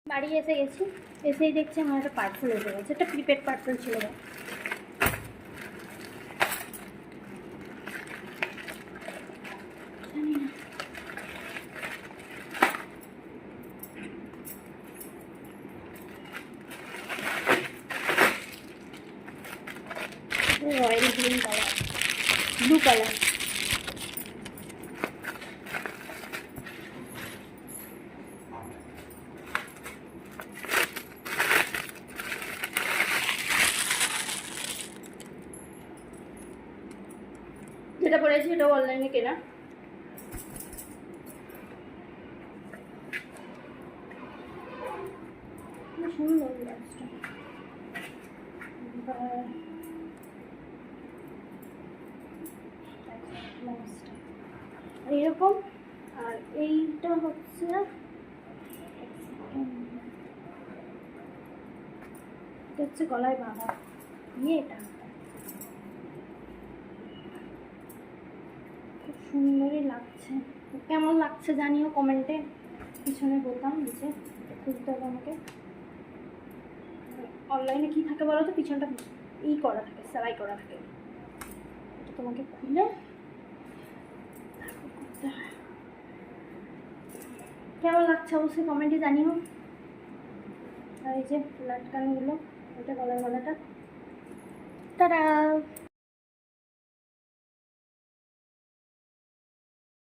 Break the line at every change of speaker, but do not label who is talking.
বাড়ি এসে গেছি, এসেই দেখছি আমার একটা পার্সেল এসে গেছে। একটা প্রিপেড পার্সেল ছিল। জানি না royal green colour, blue colour. যেটা পরেছি এটাও অনলাইনে কেনা। সুন্দর ব্লাউজটা, এরকম। আর এইটা হচ্ছে গলায় বাঁধা এটা খুব সুন্দরই লাগছে। কেমন লাগছে জানিও কমেন্টে, পিছনে বোতাম নিচে খুলতে হবে আমাকে। অনলাইনে কি থাকে বলো তো, পিছনটা করা থাকে, সেলাই করা থাকে। এটা তোমাকে খুলে কেমন লাগছে অবশ্যই কমেন্টে জানিও। আর এই যে লাটকানগুলো, এটা গলার গলাটা। তারা